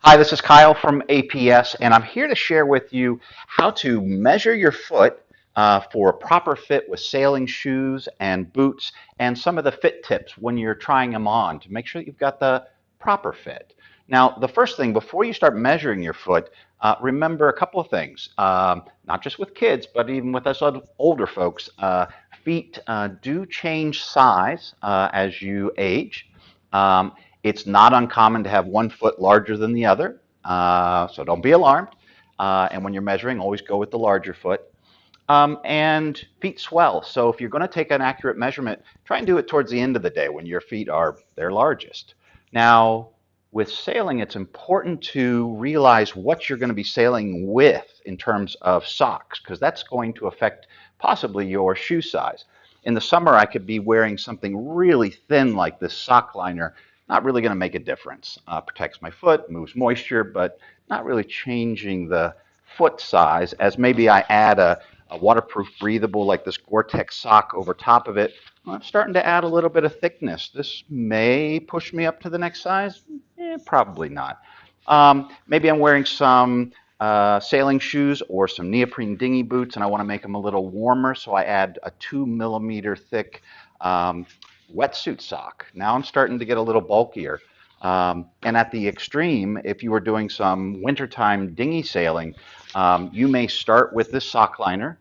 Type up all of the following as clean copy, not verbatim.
Hi, this is Kyle from APS, and I'm here to share with you how to measure your foot for a proper fit with sailing shoes and boots, and some of the fit tips when you're trying them on to make sure that you've got the proper fit. Now, the first thing, before you start measuring your foot, remember a couple of things, not just with kids, but even with us older folks. Feet do change size as you age. Um, it's not uncommon to have one foot larger than the other, so don't be alarmed. And when you're measuring, always go with the larger foot. And feet swell. So if you're going to take an accurate measurement, try and do it towards the end of the day when your feet are their largest. Now, with sailing, it's important to realize what you're going to be sailing with in terms of socks, because that's going to affect possibly your shoe size. In the summer, I could be wearing something really thin like this sock liner. Not really going to make a difference. Protects my foot, moves moisture, but not really changing the foot size, as maybe I add a waterproof breathable like this Gore-Tex sock over top of it. I'm starting to add a little bit of thickness. This may push me up to the next size. Probably not. Maybe I'm wearing some sailing shoes or some neoprene dinghy boots, and I want to make them a little warmer, so I add a 2 millimeter thick wetsuit sock. Now I'm starting to get a little bulkier. And at the extreme, if you were doing some wintertime dinghy sailing, you may start with this sock liner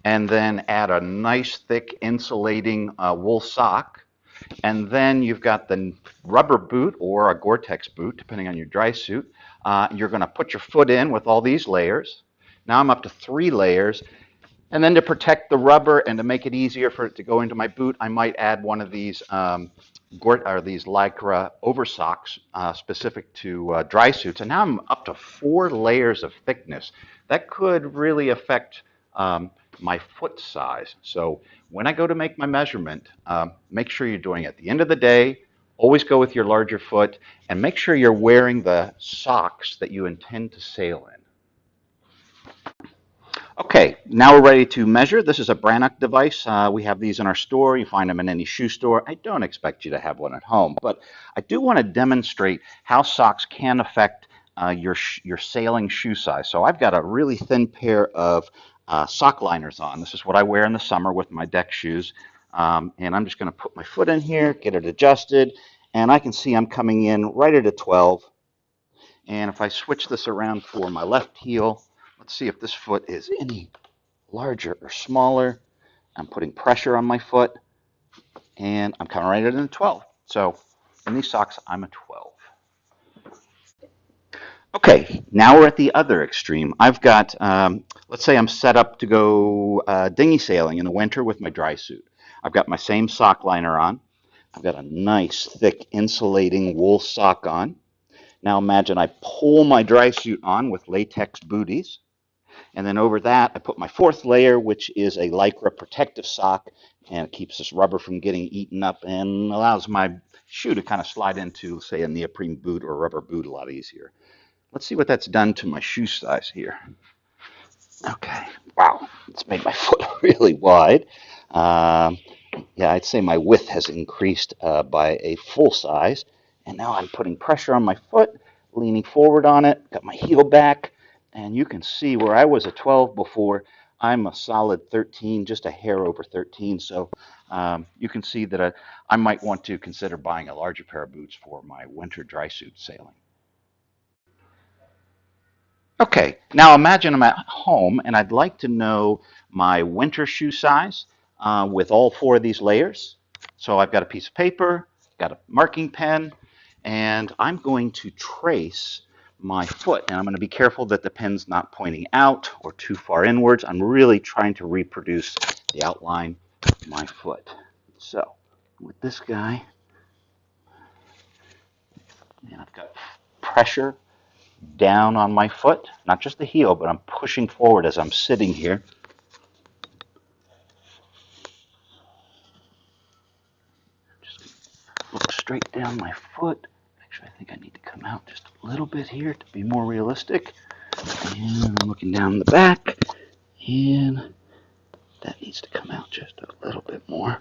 and then add a nice thick insulating wool sock. And then you've got the rubber boot or a Gore-Tex boot, depending on your dry suit. You're going to put your foot in with all these layers. Now I'm up to 3 layers. And then to protect the rubber and to make it easier for it to go into my boot, I might add one of these these Lycra over socks specific to dry suits. And now I'm up to 4 layers of thickness. That could really affect my foot size. So when I go to make my measurement, make sure you're doing it at the end of the day. Always go with your larger foot, and make sure you're wearing the socks that you intend to sail in. Okay, now we're ready to measure. This is a Brannock device. We have these in our store. You find them in any shoe store. I don't expect you to have one at home, but I do want to demonstrate how socks can affect your sailing shoe size. So I've got a really thin pair of sock liners on. This is what I wear in the summer with my deck shoes. And I'm just going to put my foot in here, get it adjusted, and I can see I'm coming in right at a 12. And if I switch this around for my left heel, let's see if this foot is any larger or smaller. I'm putting pressure on my foot, and I'm coming right at a 12. So in these socks, I'm a 12. Okay, now we're at the other extreme. I've got, let's say I'm set up to go dinghy sailing in the winter with my dry suit. I've got my same sock liner on. I've got a nice thick insulating wool sock on. Now imagine I pull my dry suit on with latex booties. And then over that, I put my 4th layer, which is a Lycra protective sock, and it keeps this rubber from getting eaten up and allows my shoe to kind of slide into, say, a neoprene boot or a rubber boot a lot easier. Let's see what that's done to my shoe size here. Okay, wow, it's made my foot really wide. Um, yeah, I'd say my width has increased by a full size. And now I'm putting pressure on my foot, leaning forward on it, got my heel back, and you can see where I was a 12 before, I'm a solid 13, just a hair over 13. So you can see that I might want to consider buying a larger pair of boots for my winter dry suit sailing. Okay, now imagine I'm at home and I'd like to know my winter shoe size with all 4 of these layers. So I've got a piece of paper, got a marking pen, and I'm going to trace my foot. And I'm going to be careful that the pen's not pointing out or too far inwards. I'm really trying to reproduce the outline of my foot. So with this guy, and I've got pressure down on my foot, not just the heel, but I'm pushing forward as I'm sitting here. Just look straight down my foot. Actually, I think I need to come out just a little bit here to be more realistic. And I'm looking down the back, and that needs to come out just a little bit more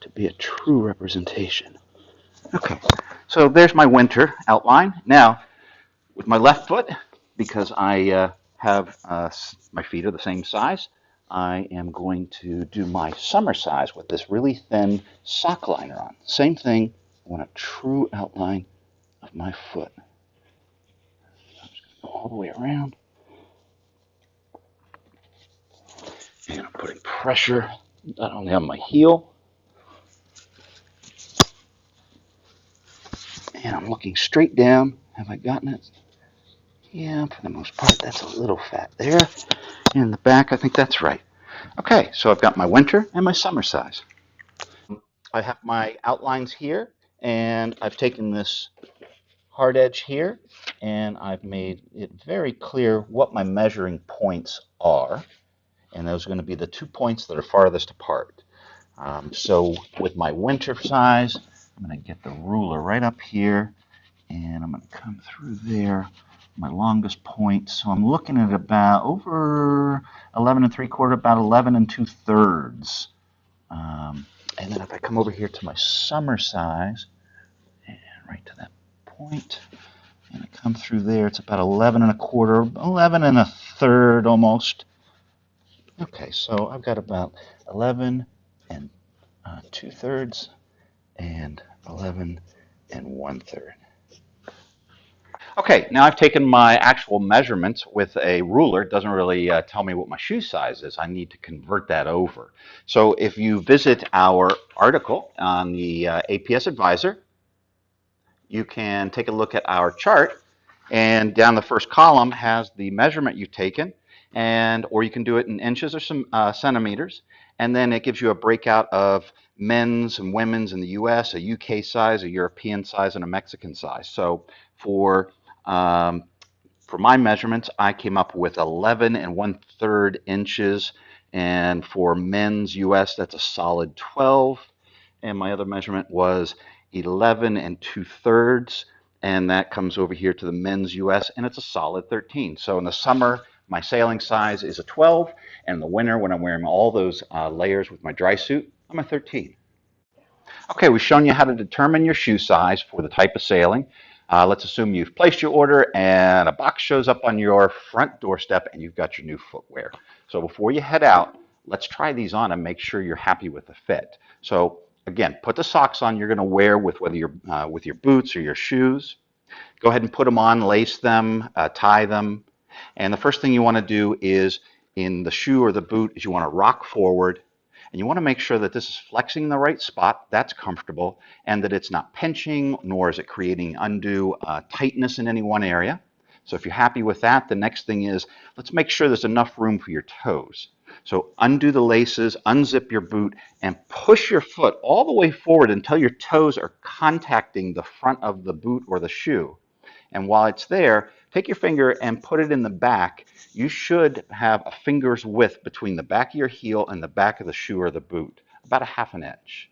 to be a true representation. Okay, so there's my winter outline. Now, With my left foot, because I have my feet are the same size, I am going to do my summer size with this really thin sock liner on. Same thing, I want a true outline of my foot. Go all the way around. And I'm putting pressure not only on my heel, and I'm looking straight down. Have I gotten it? Yeah, for the most part, that's a little fat there. In the back, I think that's right. Okay, so I've got my winter and my summer size. I have my outlines here, and I've taken this hard edge here, and I've made it very clear what my measuring points are, and those are going to be the 2 points that are farthest apart. So with my winter size, I'm going to get the ruler right up here, and I'm going to come through there, my longest point. So I'm looking at about over 11 and 3/4, about 11 and 2/3. And then if I come over here to my summer size, and right to that point, and I come through there, it's about 11 and 1/4, 11 and 1/3 almost. Okay, so I've got about 11 and 2/3 and 11 and 1/3. Okay, now I've taken my actual measurements with a ruler. It doesn't really tell me what my shoe size is. I need to convert that over. So if you visit our article on the APS Advisor, you can take a look at our chart, and down the first column has the measurement you've taken, and or you can do it in inches or some centimeters, and then it gives you a breakout of men's and women's in the US, a UK size, a European size, and a Mexican size. So for um, for my measurements, I came up with 11 and 1/3 inches, and for men's US, that's a solid 12. And my other measurement was 11 and 2/3, and that comes over here to the men's US, and it's a solid 13. So in the summer, my sailing size is a 12, and in the winter, when I'm wearing all those layers with my dry suit, I'm a 13. Okay, we've shown you how to determine your shoe size for the type of sailing. Let's assume you've placed your order and a box shows up on your front doorstep and you've got your new footwear. So before you head out, let's try these on and make sure you're happy with the fit. So again, put the socks on you're going to wear with whether you're with your boots or your shoes. Go ahead and put them on, lace them, tie them. And the first thing you want to do is in the shoe or the boot is you want to rock forward, and you want to make sure that this is flexing in the right spot, that's comfortable, and that it's not pinching, nor is it creating undue tightness in any one area. So if you're happy with that, the next thing is let's make sure there's enough room for your toes. So undo the laces, unzip your boot, and push your foot all the way forward until your toes are contacting the front of the boot or the shoe. And while it's there, take your finger and put it in the back. You should have a finger's width between the back of your heel and the back of the shoe or the boot, about a half an inch.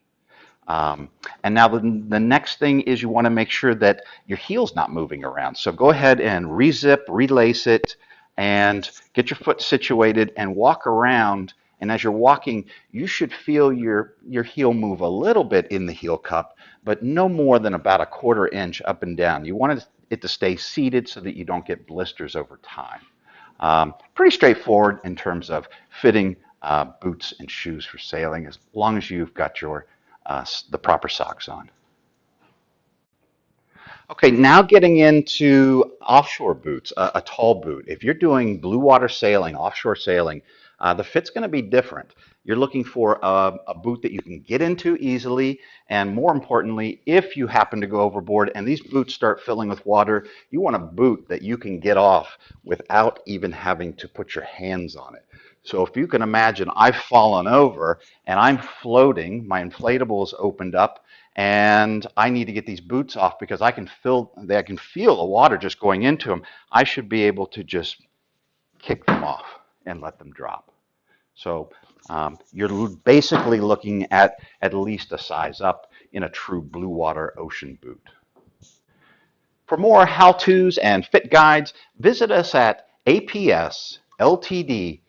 And now the next thing is you want to make sure that your heel's not moving around. So go ahead and rezip, relace it, and get your foot situated and walk around. And as you're walking, you should feel your heel move a little bit in the heel cup, but no more than about a 1/4 inch up and down. You want it to stay seated so that you don't get blisters over time. Pretty straightforward in terms of fitting boots and shoes for sailing, as long as you've got the proper socks on. Okay, now getting into offshore boots, a tall boot. If you're doing blue water sailing, offshore sailing, the fit's going to be different. You're looking for a boot that you can get into easily, and more importantly, if you happen to go overboard and these boots start filling with water, you want a boot that you can get off without even having to put your hands on it. So if you can imagine, I've fallen over and I'm floating, my inflatables opened up, and I need to get these boots off because I can feel the water just going into them. I should be able to just kick them off and let them drop. So you're basically looking at least a size up in a true blue water ocean boot. For more how-tos and fit guides, visit us at apsltd.com.